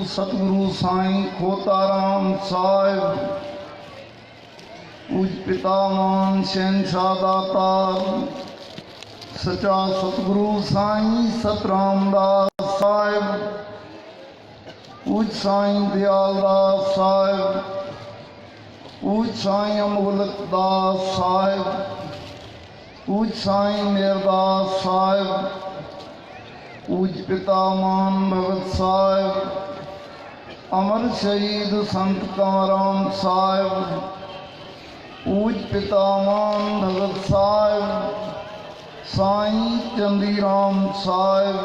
सतगुरु साईं खोताराम साहिब, पूज पितामह शहंशाह दातार सचा सतगुरु साईं सतरामदास साहिब, पूज साईं दयालदास साहिब, पूज साईं अमोलक दास साहिब, पूज साईं मेरदास साहिब, पूज पितामह भगत साहिब, अमर शहीद संत कंवराम साहिब, पूज पितामह भगत साहिब, साईं चंदीराम साहिब,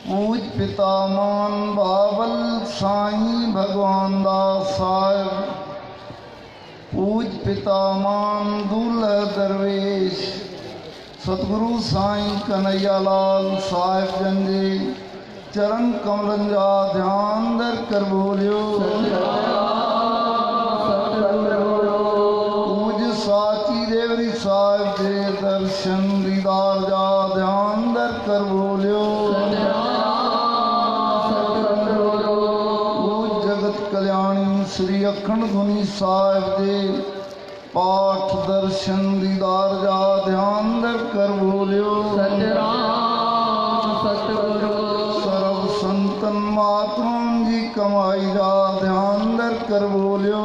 पूज पितामह बाबल साईं भगवान दास साहिब, पूज पितामह दूल्हा दरवेश सतगुरु साईं कन्हैयालाल साहिब जंजे चरण कमलन जा ध्यान दर कर बोलियो। पूज साची देवरी साहिब दे दर्शन दीदार जा ध्यान दर कर बोलियो। पूज जगत कल्याणी श्री अखंड धुनी साहिब दे पाठ दर्शन दीदार जा ध्यान दर कर बोलियो। संतन महात्माओं जी कमाई जा ध्यान दर कर बोलियो।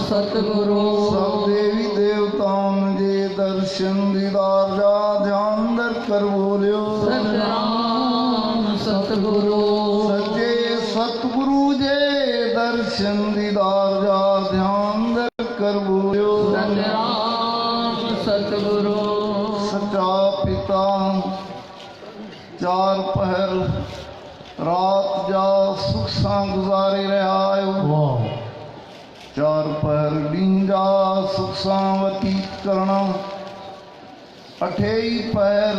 सतगुरु सब देवी देवताओं जे दर्शन दीदार जा ध्यान दर कर बोलियो। सतगुरु सच्चे सतगुरु जे दर्शन दीदार जा ध्यान दर कर बोलियो। सतगुरु सच्चा पिता चार पहर रात जा सुख सा गुजारे रहा है, चार पहर दिन जा सुख सा व्यतीत करना, अठेई पहर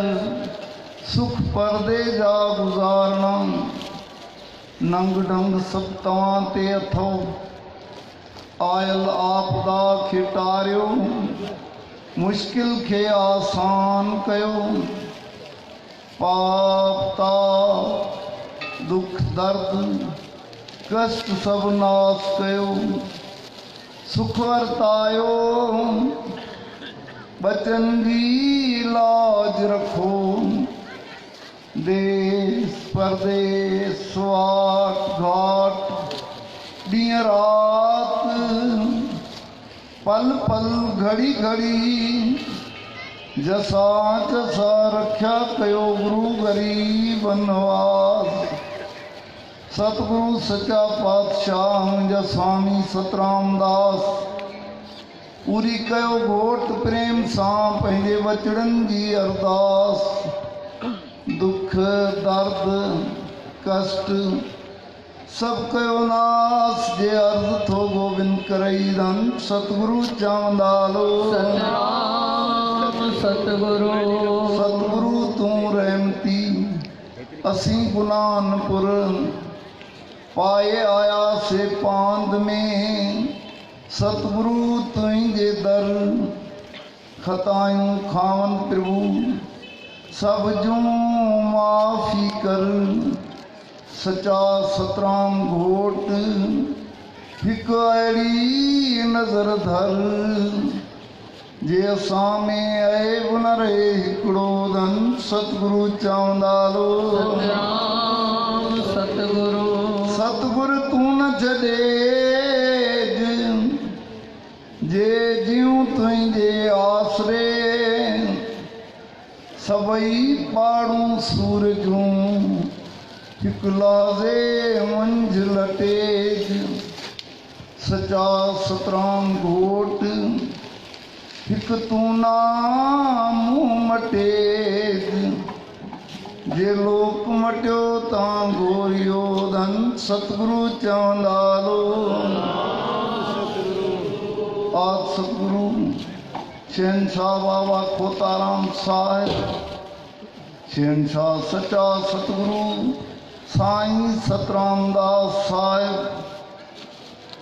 सुख परदे जा गुजारना, नंग डंग सब तवां ते अथो, आयल आपदा खिटारियो, मुश्किल खे आसान कयो, पापता दुख दर्द कष्ट सब नाश कयो, सुख वरतायो बचन जी लाज रखो, देश परदेस वाट घाट ॾींहुं राति पल पल घड़ी घड़ी जसा जसा रख्या कयो गुरु गरीब नवाज़। सतगुरु सच्चा पातशाह मुंहिंजा स्वामी सतराम दास पूरी कयो घोट प्रेम सां पंहिंजे बचड़नि जी अरदास। दुख दर्द कष्ट सब कयो नास जे अर्ज थो गोबिंद करई धन। सतगुरु चवंदालो सतगुरु सतगुरु तूं रहमती असीं गुलानपुर पाए आया से पांद में। सतगुरु तुंहिंजे दर खतायूं खावन प्रभु सब जूं माफ़ी कर। सचा सतराम घोट हिक अहिड़ी नज़र धर जे असां में ऐब न रहे हिकिड़ो धन। सतगुरु चवंदालो सतगुरु सतगुरु तूं न छॾे जे जियूं तुंहिंजे आसरे। सभई पाड़ूं सूरजूं हिकु लाज़े मंझि लटेज। सचा सतराम घोट हिकु तूं नाम मटेज। जे लोक मटियो तां गोरियो धन। सतगुरु चवंदालो आद सतगुरु शहनशाह बाबा खोताराम साहिब शहनशाह सच्चा सतगुरु साईं सतराम दास साहिब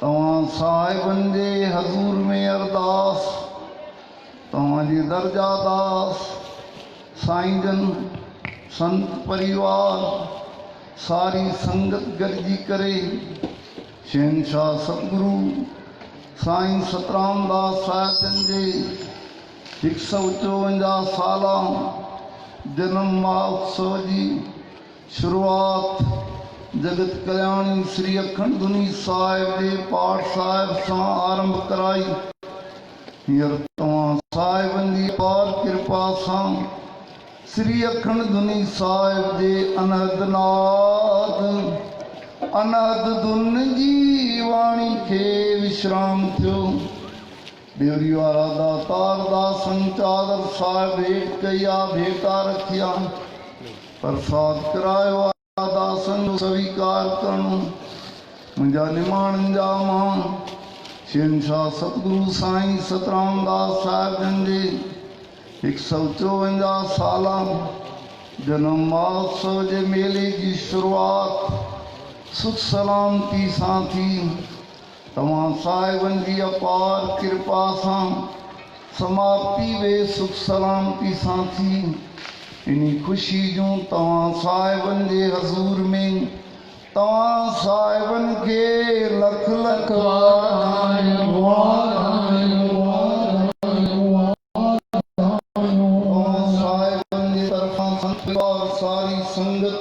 तव्हां साहिबनि जे हज़ूर में अरदास। तव्हांजी दर्जा दास साईं जन संत परिवार सारी संगत गॾिजी करे शहनशाह सतगुरु साईं सतराम दास साहिब जन जे 154 साला जन्म महोत्सव जी शुरूआत जगत कल्याणी श्री अखंड धुनी साहिब जे पाठ साहिब सां आरंभ कराई। हींअर तव्हां साहिबनि जी पार कृपा सां श्री अखंड धुनी साहिब जे अनहद नाद अनहद धुन जी वाणी खे विश्राम थियो। डेवरी वारा दातार दासन चादर साहिब भेंट कई आहे भेटा रखिया प्रसाद करायो आहे दासन जो स्वीकार करणो। मुंहिंजा निमाणनि जा मां शहनशाह सतगुरु साईं सतराम दास साहिब जन जे 154 साला जन्म महोत्सव जे मेले जी शुरूआत सुख सलामती सां थी। तव्हां साहिबनि जी अपार कृपा सां समाप्ति बि सुख सलामती सां थी। इन ख़ुशी जूं तव्हां साहिबनि जे हज़ूर में तव्हां साहिबनि खे लख लख साहिबनि जे तरफ़ां सारी संगत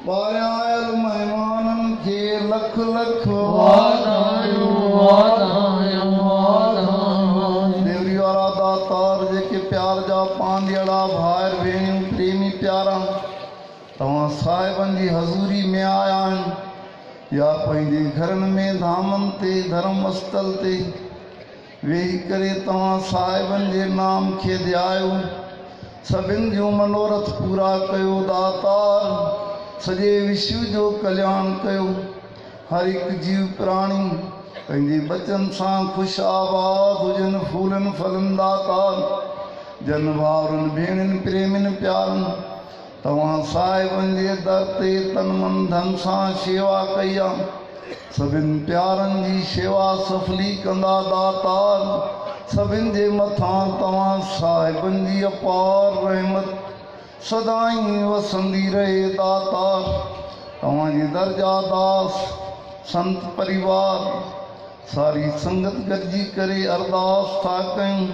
ॿाहिरां आयल महिमाननि खे लख लख देवरी वारा दातार जेके प्यार जा पांडियड़ा भाइर भेणियूं प्रेमी प्यारा तव्हां साहिबनि जी हज़ूरी में आया आहिनि या पंहिंजे घरनि में धामनि ते धर्म स्थल ते वेही करे तव्हां साहिबनि जे नाम खे ध्यायो। सभिनि जूं मनोरथ पूरा कयो दातार। सॼे विश्व जो कल्याण कयो। हर हिकु जीव प्राणी पंहिंजे बचन सां ख़ुशि आबाद हुजनि फूलनि फलनि दातार। जन भाउरनि भेणनि प्रेमियुनि प्यारनि तव्हां साहिबनि जे दर ते तन मन धन सां शेवा कई आहे। सभिनि प्यारनि जी शेवा सफली कंदा दातार। सभिनि जे मथां तव्हां साहिबनि जी अपार रहमत सदाईं वसंदी रहे दातार। तव्हांजी दर्जा दास संत परिवार सारी संगत गॾिजी करे अरदास था कयूं।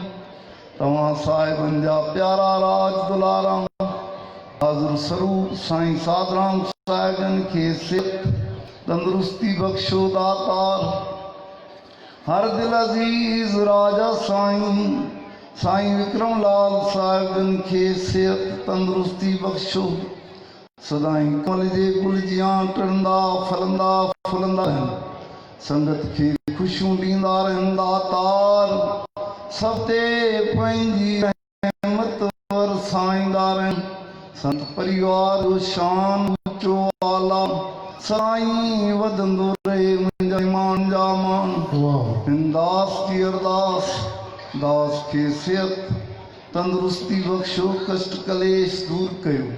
तव्हां साहिबनि जा प्यारा राज दुलारा हाज़िर स्वरूप साईं साधराम साहिब जन खे सिहत तंदुरुस्ती बख्शो दातार। हर दिल अजीज राजा साईं साईं विक्रम लाल साहिब जन खे सिहत तंदुरुस्ती बख्शो। सदाई कमल जे गुल जियां टिरंदा फलंदा फुलंदा रहनि, संगत खे ख़ुशियूं ॾींदा रहनि दातार। सब ते पंहिंजी रहमत वरसाईंदा रहनि, संत परिवार जो शान ऊंचो आला। साईं वधंदो रहे मुंहिंजा ईमान जा मान। हिन दास जी अरदास, दास खे सिहत तंदुरुस्ती बख्शो, कष्ट कलेश दूर कयो,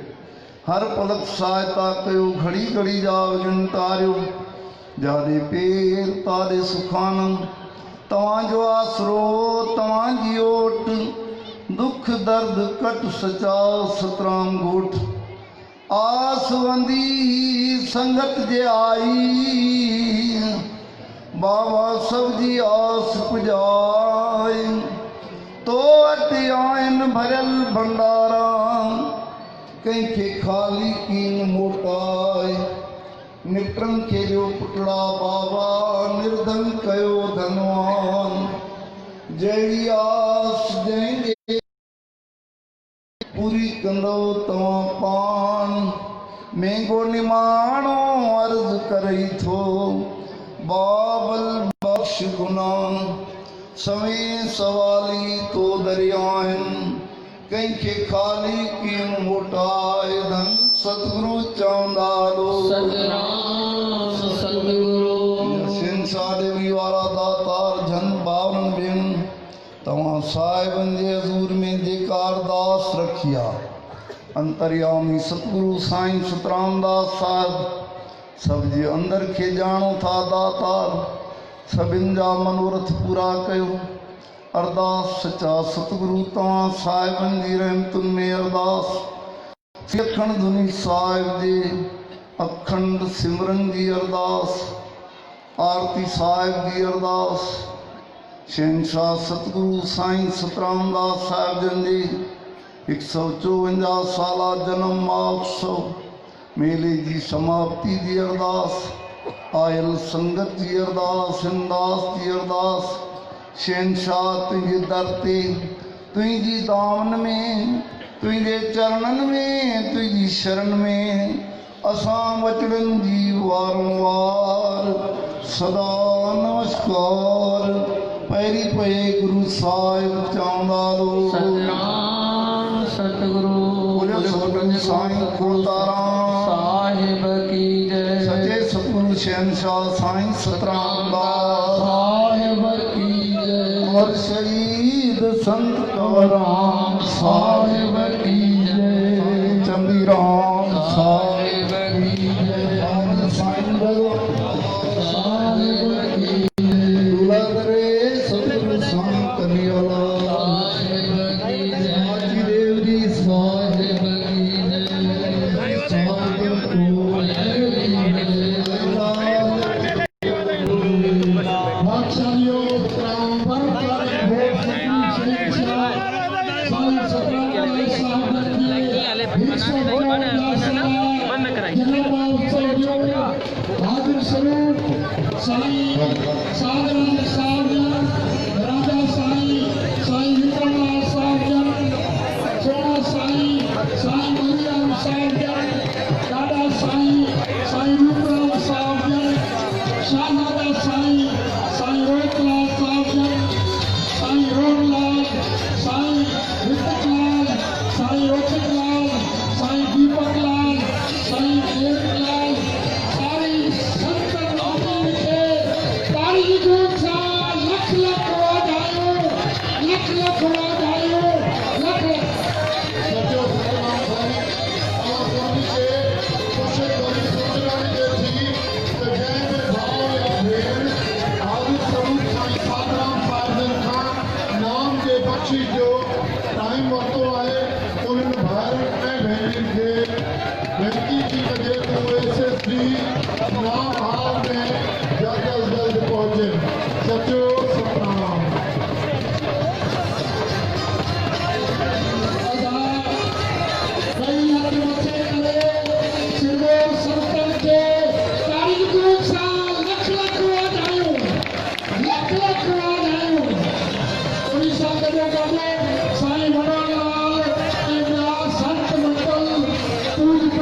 हर पलक सहायता कयो, घड़ी घड़ी जा विघ्न टारियो। जाॾे पेर ताॾे सुखानंद, तव्हांजो आसरो तव्हांजी ओट, दुख दर्द कट सचाओ सतराम गोठ। आस वंदी संगत जे आई, बाबा सब जी आस पुजाए। तो वटि आहिनि भरियल भंडारा, कंहिंखे ख़ाली कीन मोटाए। निपटनि खे ॾियो पुटड़ा बाबा, निर्धन कयो धनवान। जहिड़ी आस जंहिंजे पूरी कंदो तव्हां पान। महांगो निमाणो अर्ज़ करई थो, बाबल बख्श गुनाह। सवें सवाली तो दरियाहिनि, कंहिंखे ख़ाली कीन मोटाए धन। सतगुरु चवंदा हलो सतनाम सतगुरु। शहंशाह देवी वारा दातार जन भावरनि भेण, तव्हां साहिबनि जे हज़ूर में जेका अरदास रखी आहे, अंतर्यामी सतगुरु साईं सतराम दास साहिब सब जे अंदर खे ॼाणो था दातार। सभिनि जा मनोरथ पूरा कयो। अरदास सचा सतगुरु तव्हां साहिबनि जी रहमतुनि में अरदास। अखंड धुनी साहिब जे अखंड सिमरन जी अरदास। आरती साहिब जी अरदास। शहंशाह सतगुरु साईं सतराम दास साहिब जन जी 154 साला जन्म महोत्सव मेले जी समाप्ति जी अरदास। आयल संगत जी अरदास, हिंदास जी अरदास। शहंशाह तुंहिंजे दर ते, तुंहिंजी दामन में, तुंहिंजे चरणनि में, तुंहिंजी शरण में असां वचड़नि जी वारंवार सदा नमस्कार। पैरी पए गुरु साहिब चवंदा हलो सतनाम सतगुरु। साईं खोताराम साहिब की जय। सचे सतगुरु शहंशाह साईं सतराम दास साहिब की जय। और शहीद संत कंवरराम साहिब की जय। चंदीराम साहिब की जय। साईं भगवान साहिब की जय। दुलारे सतगुरु स्वामी कन्हैयालाल साहिब की जय। माची देव जी साहिब की जय। साहिब को बादशाहियों राम पर हाजिर स्वरूप साईं साधराम साहिब राजा साईं साईं विक्रमलाल साहिब सोना साईं साईं मरियम साहिब दादा साईं साईं विक्रम साहिब शाहनादा साईं साईं रोहितलाल साहिब साईं रोहनलाल साईं विपतलाल साईं रोहितलाल साईं दीपकलाल साईं देवलाल सारी संतन के तारीख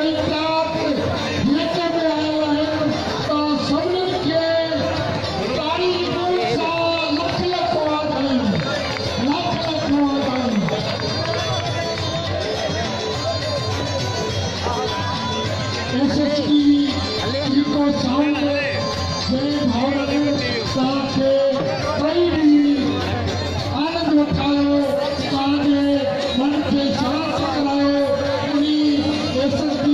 साईंदास जेके बि आया आहिनि तव्हां सभिनीनि खे तारीफ़ सां लख लख वाधायूं, लख लख वाधायूं। SSB इको साउंड जंहिं भाउरनि तव्हांखे कई ॾींहं आनंद वठायो, तव्हांजे मन खे शांत करायो, उन्ही SSB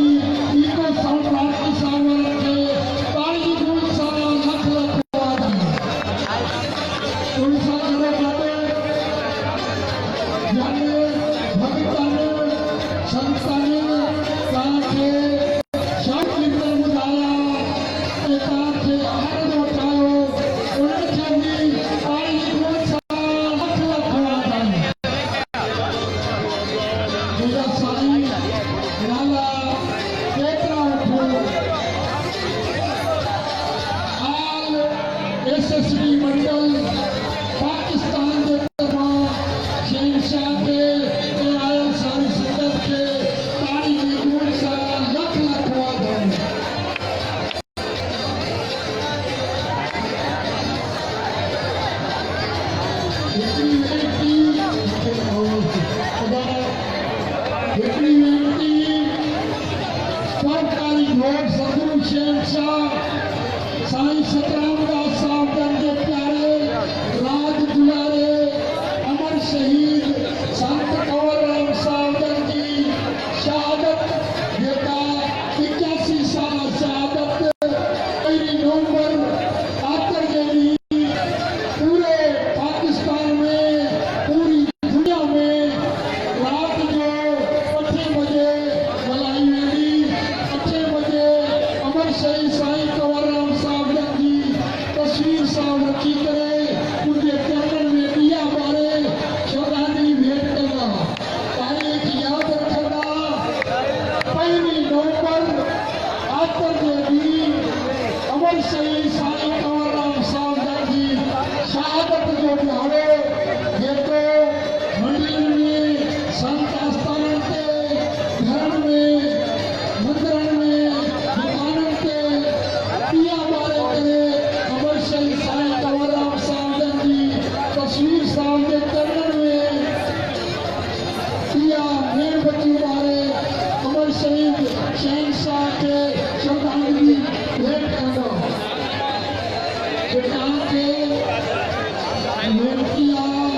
इको साउंड भारती साहब वारनि खे तारीफ़ुनि सां लख लख वाधायूं। उन सां गॾो गॾु भॻतनि संतनि तव्हांखे SSB मंडल पाकिस्तान के तमाम शहंशाह के आयल सारी संगत के तारीफ़ी गुण सां लख लख वाधायूं। हिकिड़ी वेनती सरकारी घोट सदगुरु शहंशाह साईं सतरामदास साहब जन के प्यारे राज दुलारे अमर शहीद संत कंवरराम साहब जन की शहादत जेका 81 साल शहादत 1 नवंबर आतर के ॾींहुं पूरे पाकिस्तान में पूरी दुनिया में रात जो 8 बजे मल्हाई वेंदी। 8 बजे अमर शहीद साईं कंवरराम तस्वीर साहब रखी करे उनके चरणन में दिया बारे श्रद्धांजलि भेंट कंदा। तारीख़ याद रखंदा 1 नवंबर आतर जे ॾींहुं अमर शहीद साईं कंवरराम साहब जन जी शहादत जो ॾिहाड़ो जेको मंडियुनि में संत आस्थाननि ते घरनि में मंदिरनि में दुकाननि ते दिया बारे करे अमर शहीद साईं कंवरराम साहब जन जी तस्वीर साहब के चरणन में दिया मेणबत्ती बारे अमर शहीद शहंशाह के श्रद्धांजलि भेंट कंदो। तव्हांखे वेनती आहे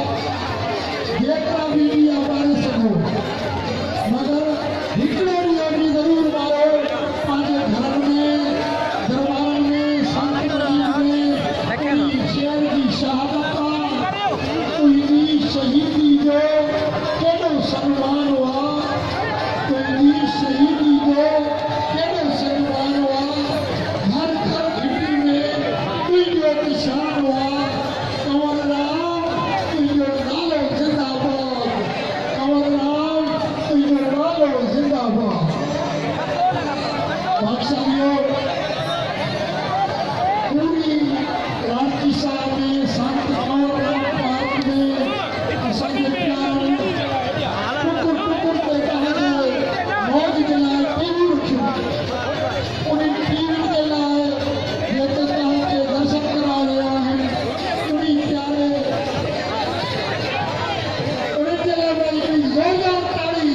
जेतिरा बि ॾींहं ॿारे सघो, मगर हिकिड़ो ॾींहुं बि ज़रूरु ॿारो पंहिंजे घरनि में दरबारनि में संतनि में शेर की शहादत तुंहिंजी शहीदी जो केॾो सम्मान हुआ, तुंहिंजी शहीदी जो केॾो सम्मान हुआ। हर घर घिटी में तुंहिंजो निशान हुआ। कंवरराम तुंहिंजो नालो ज़िंदाबाद, कंवरराम तुंहिंजो नालो ज़िंदाबाद। बादशाहियो पूरी रांची साहब में संत कंवरराम पार्क में असांजे प्यारे टुकुर टुकुर ते तव्हांजे मौज जे लाइ टीवियूं रखियूं। उन्हनि टीवियुनि जे लाइ जेके तव्हांखे दर्शन करा रहिया आहिनि उन्ही प्यारे उन्हनि जे लाइ वरी हिकिड़ी ज़ोरदार ताड़ी।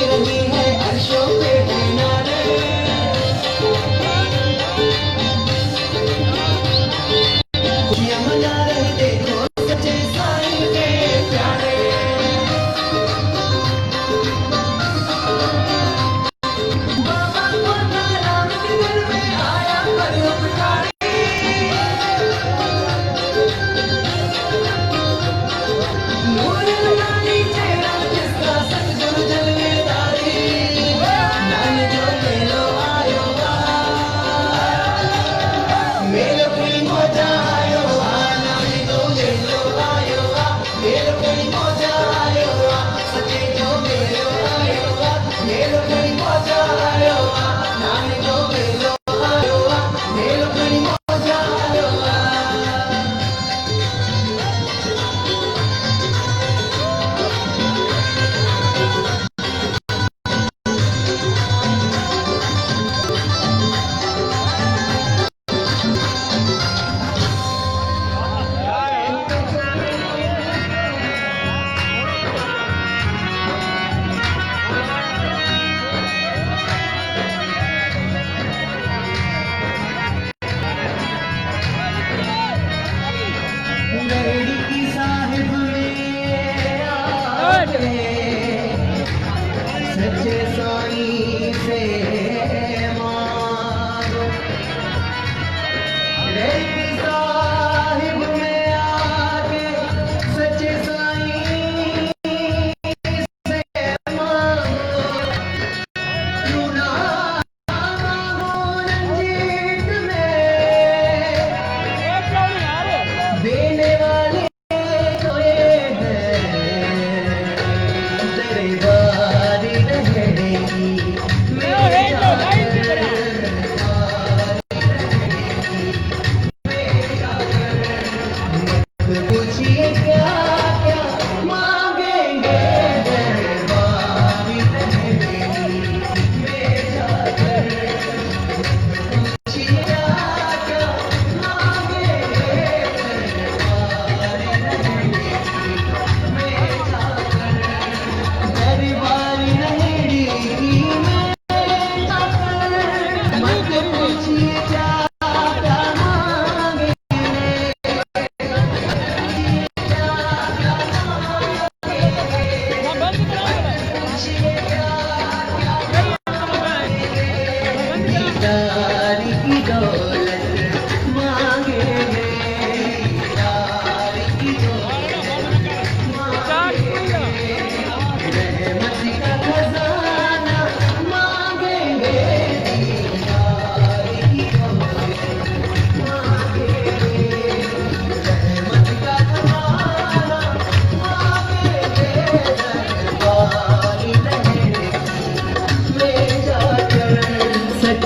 रही है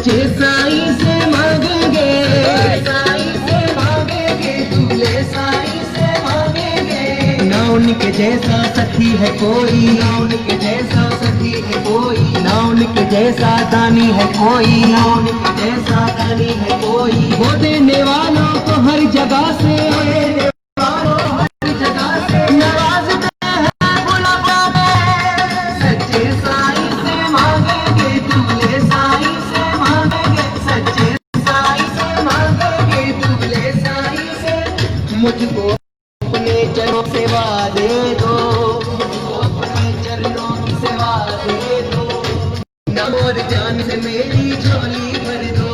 सच्चे साईं से मांगेंगे, साईं से मांगेंगे, दूल्हे साईं से मांगेंगे। ना उनके जैसा सखी है कोई, ना उनके जैसा सखी है कोई, ना उनके जैसा दानी है कोई, ना उनके जैसा दानी है कोई। वो देने वालों को हर जगह से, हर जगह से नवाजते हैं बुलावा में। सच्चे साईं से मांगेंगे, दूल्हे साईं से मांगेंगे, सच्चे साईं से मांगेंगे, दूल्हे साईं से। मुझको अपने चरणों की सेवा दे दो, मुझको अपने चरणों की सेवा दे दो। नाम और जान से मेरी झोली भर दो,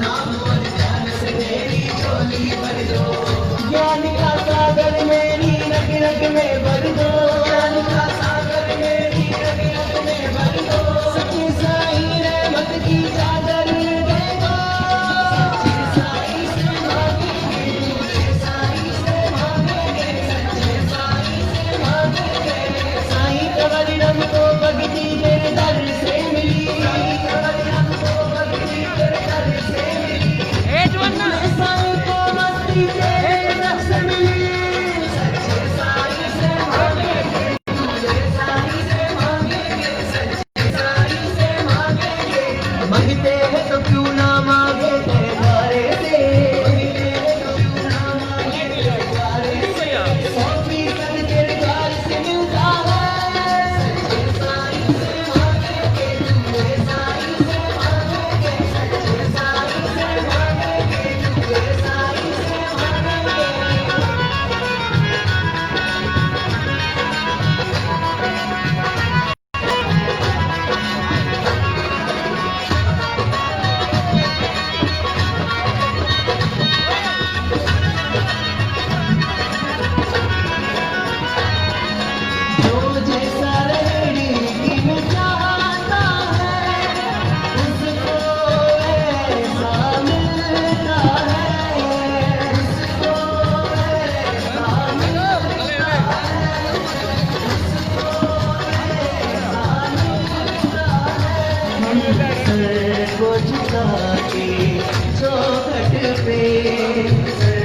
नाम और जान से मेरी झोली भर दो। ज्ञान का सागर मेरी रग रग में भर दो, ज्ञान का सागर मेरी रग रग में भर दो। सच्चे साईं रहमत की चादर दे दो। सच्चे साईं से मांगेंगे, दूल्हे साईं से मांगेंगे, सच्चे साईं से मांगेंगे। साईं कवरी हमको भक्ति तेरे दर से मिली, साईं कवरी हमको भक्ति तेरे दर से मिली। दूल्हे साईं को मस्ती तेरे दर से मिली। सच्चे साईं से मांगेंगे, दूल्हे साईं से मांगेंगे, सच्चे साईं से मांगेंगे। मांगते हैं तो क्यों ना मांगे तेरे द्वारे से, मांगते हैं तो क्यों ना मांगे तेरे द्वारे से। 100% तेरे द्वार से मिलता है। सच्चे साईं से मांगेंगे, दूल्हे साईं से मांगेंगे, सच्चे साईं से मांगेंगे, दूल्हे साईं से मांगेंगे। जो जैसा रेडी में चाहता है, उसको ऐसा मिलता है, उसको ऐसा मिलता है, उसको ऐसा मिलता है। हम सर को झुका के चौखट पे, सर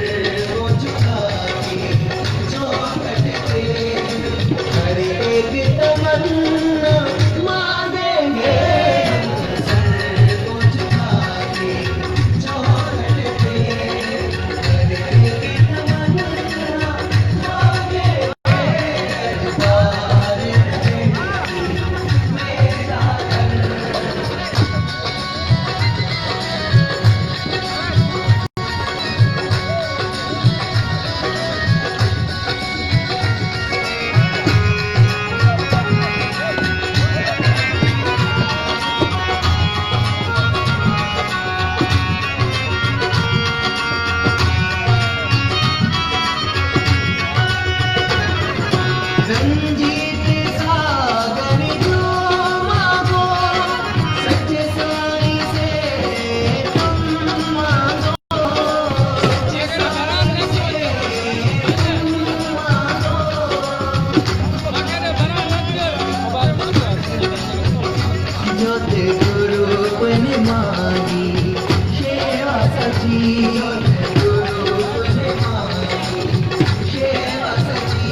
को झुका के चौखट पे हर एक तमन्ना मांगेंगे। सर को झुका के चौखट पे हर एक तमन्ना मांगेंगे। दरबार मेरा रंजीत सागर जो मांगो, सच्चे साईं से तुम मांगो, सच्चे साईं से तुम मांगो। ज्योत गुरु ने मांगी सेवा सची, गुरु ने मांगी सेवा सची।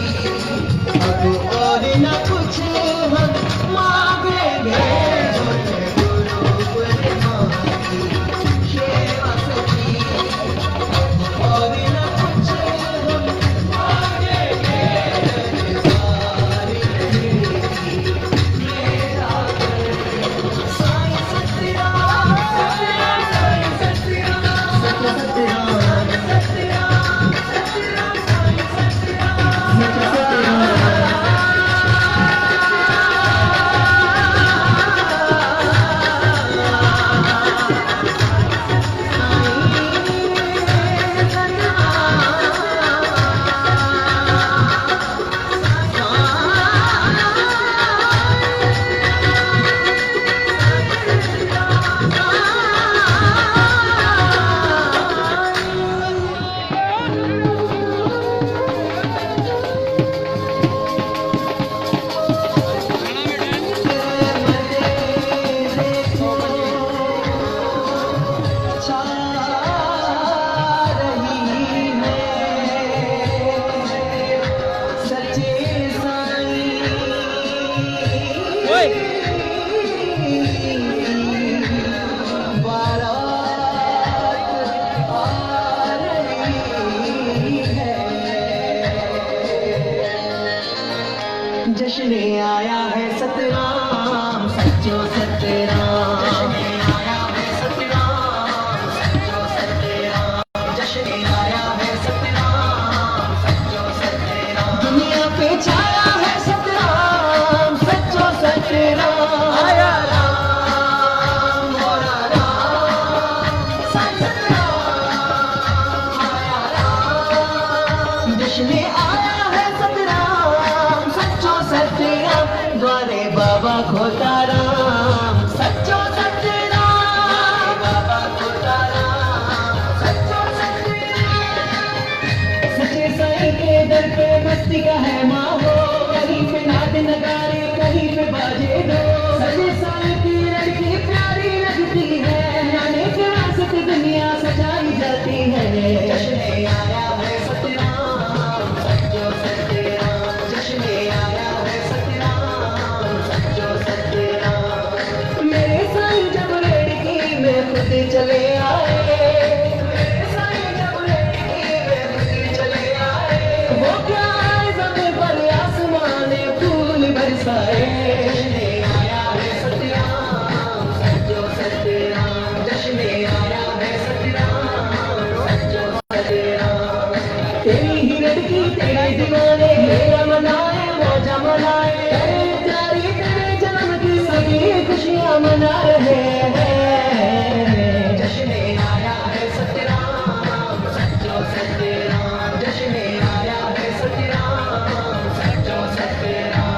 अब और न कुछ हम मांगेंगे। गुरु ने मांगी सेवा सची, अब और न कुछ हम मांगेंगे। दरबार मेरी मेरा साईं सतराम। चले आए, साईं जब लेके वे खुद चले आए, वो क्या आए ज़मीन पर आसमान फूल बरसाए। जश्न आया है सतराम सच्चो सतराम, जश्न आया है सतराम सच्चो सतराम। तेरी ही लड़की तेरे दीवाने मेरा मनाए मौजा मनाए, तेरी तेरे जन्म की सभी खुशियाँ मना रहे हैं। जश्न आया है सतराम सच्चो सतराम, जश्न आया है सतराम सच्चो सतराम।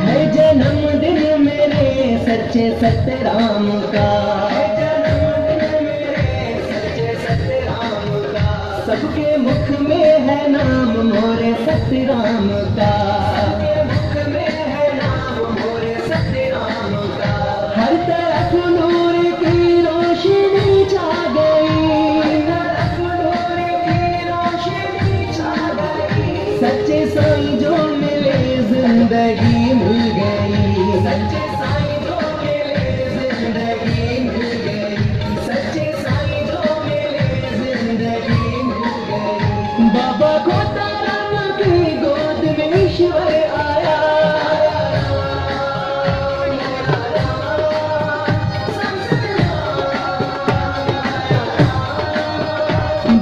है जन्मदिन मेरे सच्चे सतराम का, है जन्मदिन मेरे सच्चे सतराम का, सबके मुख में है नाम मोरे सतराम का, सबके मुख में है नाम मोरे सतराम का। हर तरफ नूर की रोशनी छा गई, हर तरफ नूर की रोशनी छा गई, सच्चे साईं जो मिले जिंदगी मिल गई, सच्चे साईं जो मिले जिंदगी मिल गई, सच्चे साईं जो मिले जिंदगी मिल गई। बाबा खोताराम की गोद में ईश्वर आया,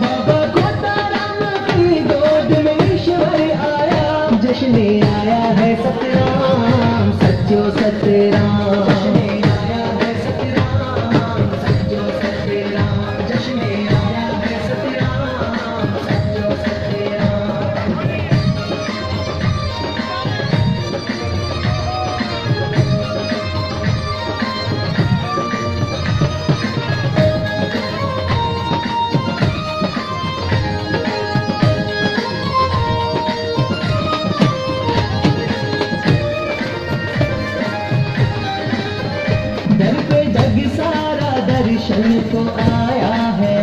बाबा खोताराम की गोद में ईश्वर आया। जश्न आया है सतराम सच्चो सतराम, जश्न आया है सतराम सच्चो सतराम, जश्न आया है सतराम सच्चो सतराम। दर पे जग सारा दर्शन को आया है,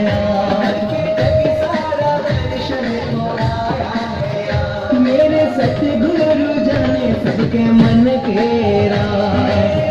दर पे जग सारा दर्शन को आया है। मेरे सतगुरु जाने सबके मन के राज,